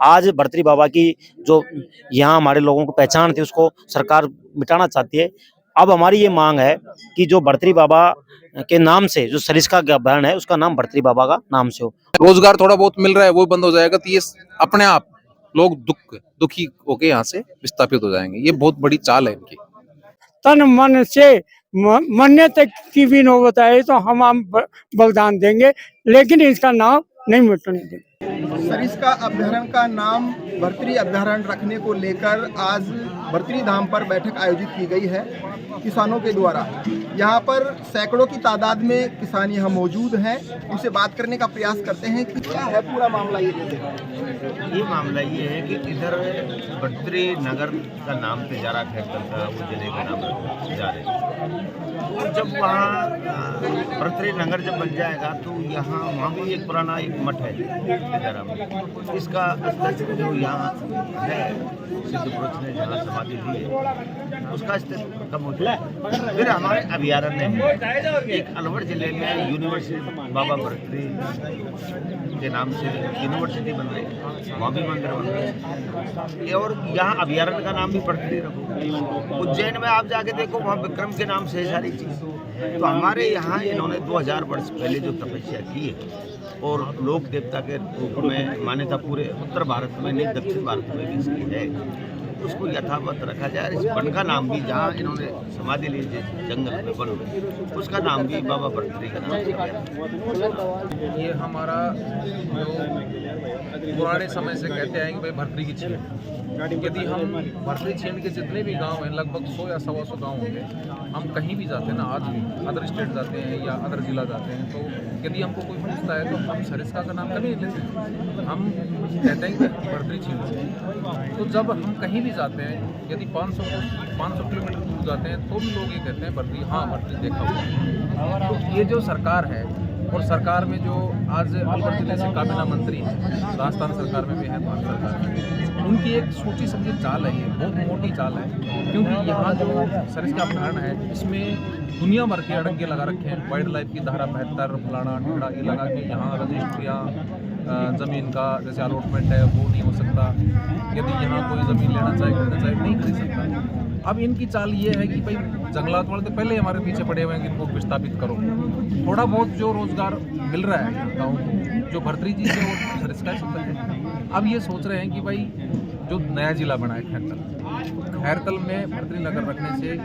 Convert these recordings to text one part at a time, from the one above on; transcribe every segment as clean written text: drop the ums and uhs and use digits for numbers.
आज भर्तृ बाबा की जो यहाँ हमारे लोगों को पहचान थी उसको सरकार मिटाना चाहती है। अब हमारी ये मांग है कि जो भर्तृ बाबा के नाम से जो सरिस्का अभयारण्य है उसका नाम भर्तृ बाबा का नाम से हो। रोजगार थोड़ा बहुत मिल रहा है वो बंद हो जाएगा तो ये अपने आप लोग दुखी होके यहाँ से विस्थापित हो जाएंगे। ये बहुत बड़ी चाल है इनकी। तन मन से मरने तक की भी नौबत आए तो हम बलिदान देंगे, लेकिन इसका नाम नहीं मिटने देंगे। सरिस्का अभयारण्य का नाम भर्तृ अभयारण्य रखने को लेकर आज भर्तृ धाम पर बैठक आयोजित की गई है किसानों के द्वारा। यहाँ पर सैकड़ों की तादाद में किसान यहाँ मौजूद हैं। उनसे बात करने का प्रयास करते हैं कि क्या है पूरा मामला। ये मामला ये है कि इधर भर्तृ नगर का नाम तिजारा खैरकल का वो जिले का नाम जा रहे और जब वहाँ भर्तृ नगर जब बन जाएगा तो वहाँ भी एक पुराना एक मठ है तिजारा में। इसका अस्तित्व जो यहाँ है सिद्ध पुरुष ने जहाँ समाधि दी है उसका अस्तित्व खत्म हो जाए। फिर हमारे अभयारण्य है एक अलवर जिले में यूनिवर्सिटी बाबा भर्तृ के नाम से यूनिवर्सिटी बन रही है, वहाँ भी मंदिर बन रहे हैं और यहाँ अभयारण्य का नाम भी भर्तृ रखो। उज्जैन में आप जाके देखो वहाँ विक्रम के नाम से सारी चीज़। तो हमारे यहाँ इन्होंने 2000 वर्ष पहले जो तपस्या की है और लोक देवता के रूप में मान्यता पूरे उत्तर भारत में नहीं दक्षिण भारत में भी इसकी है, उसको यथावत रखा जाए। इस वन का नाम भी जहाँ इन्होंने समाधि ली जंगल में वन उसका नाम भी बाबा भर्तृ का नाम है। ये हमारा जो पुराने समय से कहते हैं कि भाई भर्तृ की छीन, यदि हम भर्तृ छीन के जितने भी गांव हैं लगभग 100 या 125 गांव होंगे, हम कहीं भी जाते हैं ना, आज भी अदर स्टेट जाते हैं या अदर जिला जाते हैं, तो यदि हमको कोई पूछता है तो हम सरिस्का का नाम कभी नहीं लेते, हम कहते हैं कि भर्तृ छीन। तो जब हम कहीं भी जाते हैं यदि 500 किलोमीटर दूर जाते हैं तो भी लोग ये कहते हैं भर्तृ, हाँ भर्तृ देखा हुआ। तो ये जो सरकार है और सरकार में जो आज अलवर जिले से काबीना मंत्री हैं, राजस्थान सरकार में भी है, भारत सरकार में, उनकी एक सोची समझी चाल है, ये बहुत मोटी चाल है। क्योंकि यहाँ जो सरिस्का अभयारण्य है इसमें दुनिया भर के अड़ंगे लगा रखे हैं, वाइल्ड लाइफ की धारा 72 फलाना ढिकड़ा ये लगा के यहाँ रजिस्ट्रियाँ ज़मीन का जैसे अलॉटमेंट है वो नहीं हो सकता, यदि यहाँ कोई ज़मीन लेना चाहे खरीदना चाहे नहीं खरीद सकता। अब इनकी चाल ये है कि भाई जंगलात वाले तो पहले हमारे पीछे पड़े हुए हैं कि इनको विस्थापित करो। थोड़ा बहुत जो रोज़गार मिल रहा है गाँव को जो भर्तृ जी से वो सरिस्का से है। अब ये सोच रहे हैं कि भाई जो नया जिला बना है खैरकल में भर्तृ नगर रखने से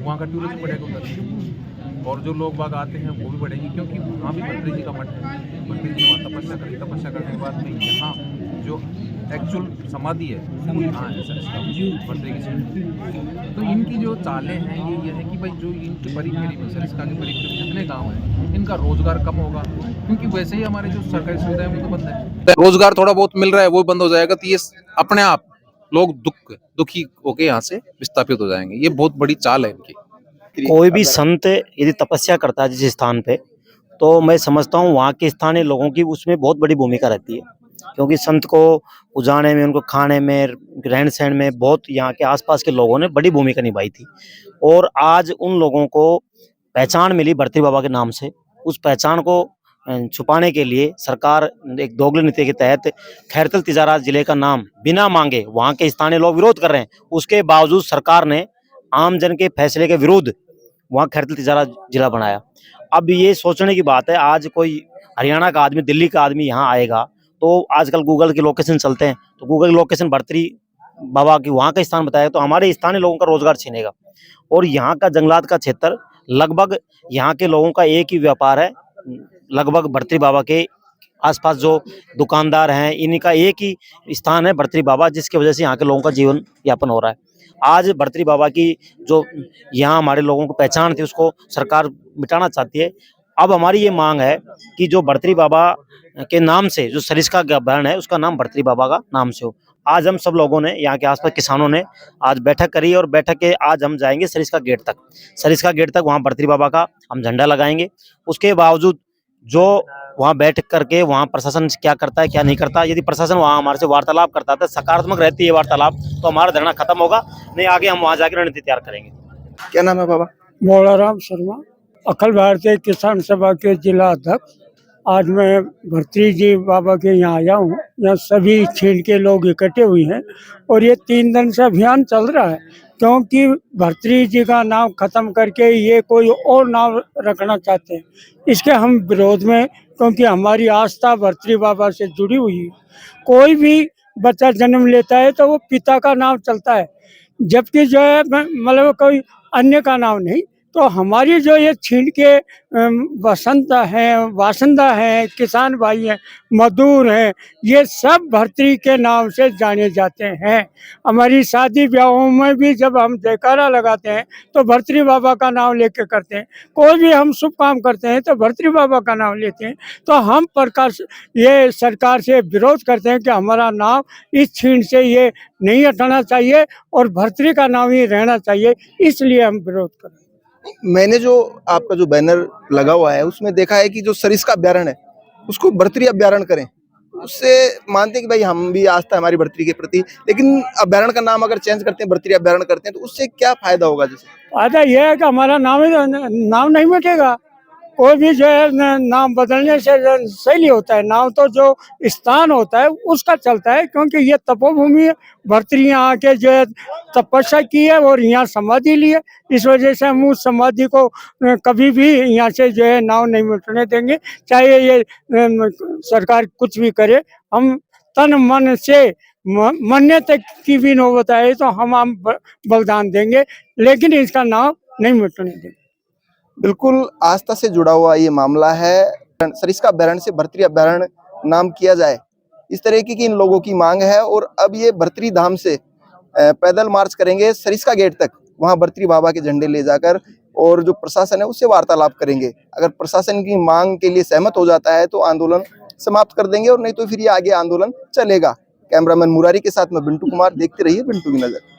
वहाँ का टूरिज्म बढ़ेगा उधर और जो लोग बाग आते हैं वो भी बढ़ेंगे, क्योंकि वहाँ भी भर्तृ जी का मठ है। भर्तृ जी वहाँ तपस्या करें, तपस्या करने के बाद में यहाँ जो एक्चुअल समाधि है वो यहाँ है सरिस्का भर्तृ की छीन। तो इनकी जो चालें हैं ये है कि भाई जो इनकी परिफेरी में सरिस्का के परिफेरी में जितने गाँव हैं इनका रोजगार कम होगा, क्योंकि वैसे ही हमारे जो सरकारी सुविधाएं वो तो बंद है। रोजगार थोड़ा बहुत मिल रहा है वो बंद हो जाएगा तो ये अपने आप लोग दुखी होके यहाँ से विस्थापित हो जाएंगे। ये बहुत बड़ी चाल है इनकी। कोई भी संत यदि तपस्या करता है जिस स्थान पे, तो मैं समझता हूँ वहाँ के स्थानीय लोगों की उसमें बहुत बड़ी भूमिका रहती है, क्योंकि संत को उजाने में, उनको खाने में, रहन सहन में बहुत यहाँ के आसपास के लोगों ने बड़ी भूमिका निभाई थी। और आज उन लोगों को पहचान मिली भर्तृ बाबा के नाम से। उस पहचान को छुपाने के लिए सरकार एक दोगले नीति के तहत खैरकल तिजारा जिले का नाम बिना मांगे वहाँ के स्थानीय लोग विरोध कर रहे हैं, उसके बावजूद सरकार ने आम जन के फैसले के विरुद्ध वहाँ खैरकल तिजारा जिला बनाया। अब ये सोचने की बात है, आज कोई हरियाणा का आदमी, दिल्ली का आदमी यहाँ आएगा तो आजकल गूगल की लोकेशन चलते हैं, तो गूगल की लोकेशन भर्तृ बाबा की वहाँ का स्थान बताएगा तो हमारे स्थानीय लोगों का रोजगार छीनेगा। और यहाँ का जंगलात का क्षेत्र लगभग यहाँ के लोगों का एक ही व्यापार है, लगभग भर्तृ बाबा के आसपास जो दुकानदार हैं इनका एक ही स्थान है भर्तृ बाबा, जिसकी वजह से यहाँ के लोगों का जीवन यापन हो रहा है। आज भर्तृ बाबा की जो यहाँ हमारे लोगों को पहचान थी उसको सरकार मिटाना चाहती है। अब हमारी ये मांग है कि जो भर्तृ बाबा के नाम से जो सरिस्का अभयारण्य है उसका नाम भर्तृ बाबा का नाम से हो। आज हम सब लोगों ने यहाँ के आसपास किसानों ने आज बैठक करी और बैठक के आज हम जाएंगे सरिस्का गेट तक। सरिस्का गेट तक वहाँ भर्तृ बाबा का हम झंडा लगाएंगे। उसके बावजूद जो वहाँ बैठ करके वहाँ प्रशासन क्या करता है क्या नहीं करता, यदि प्रशासन वहाँ हमारे से वार्तालाप करता है तो सकारात्मक रहती है वार्तालाप, तो हमारा धरना खत्म होगा, नहीं आगे हम वहाँ जाकर रणनीति तैयार करेंगे। क्या नाम है बाबा? बोलाराम शर्मा, अखिल भारतीय किसान सभा के जिला अध्यक्ष आज मैं भर्तृहरि जी बाबा के यहाँ आया हूँ। यहाँ सभी छीण के लोग इकट्ठे हुए हैं और ये 3 दिन से अभियान चल रहा है, क्योंकि भर्तृहरि जी का नाम खत्म करके ये कोई और नाम रखना चाहते हैं। इसके हम विरोध में, क्योंकि हमारी आस्था भर्तृहरि बाबा से जुड़ी हुई है। कोई भी बच्चा जन्म लेता है तो वो पिता का नाम चलता है, जबकि जो है मतलब कोई अन्य का नाम नहीं। तो हमारी जो ये छीण के वासिंदा हैं, किसान भाई हैं, मजदूर हैं, ये सब भर्तृहरि के नाम से जाने जाते हैं। हमारी शादी ब्याहों में भी जब हम जयकारा लगाते हैं तो भर्तृहरि बाबा का नाम लेके करते हैं। कोई भी हम शुभ काम करते हैं तो भर्तृहरि बाबा का नाम लेते हैं। तो हम ये सरकार से विरोध करते हैं कि हमारा नाम इस छीण से ये नहीं हटाना चाहिए और भर्तृहरि का नाम ही रहना चाहिए, इसलिए हम विरोध कर रहे हैं। मैंने जो आपका जो बैनर लगा हुआ है उसमें देखा है कि जो सरिस्का अभ्यारण्य है उसको भर्तृहरि अभ्यारण्य करें। उससे मानते हैं कि भाई हम भी आस्था है हमारी भर्तृहरि के प्रति, लेकिन अभ्यारण्य का नाम अगर चेंज करते हैं, भर्तृहरि अभ्यारण्य करते हैं, तो उससे क्या फायदा होगा? जैसे फायदा यह है कि हमारा नाम नहीं मिटेगा। कोई भी जो है नाम बदलने से सही नहीं होता है। नाम तो जो स्थान होता है उसका चलता है, क्योंकि ये तपोभूमि है। भर्तृहरि यहाँ आके जो है तपस्या की है और यहाँ समाधि ली है। इस वजह से हम उस समाधि को कभी भी यहाँ से जो है नाम नहीं मिटने देंगे, चाहे ये सरकार कुछ भी करे। हम तन मन से मरने तक की भी नौबत आए तो हम बलिदान देंगे, लेकिन इसका नाम नहीं मिटने देंगे। बिल्कुल आस्था से जुड़ा हुआ ये मामला है। सरिस्का अभ्यारण्य से भर्तृहरि अभ्यारण्य नाम किया जाए, इस तरह की इन लोगों की मांग है। और अब ये भर्तृहरि धाम से पैदल मार्च करेंगे सरिस्का गेट तक, वहां भर्तृहरि बाबा के झंडे ले जाकर, और जो प्रशासन है उससे वार्तालाप करेंगे। अगर प्रशासन की मांग के लिए सहमत हो जाता है तो आंदोलन समाप्त कर देंगे, और नहीं तो फिर ये आगे आंदोलन चलेगा। कैमरामैन मुरारी के साथ मैं बिंटू कुमार, देखते रहिए बिंटू की नजर।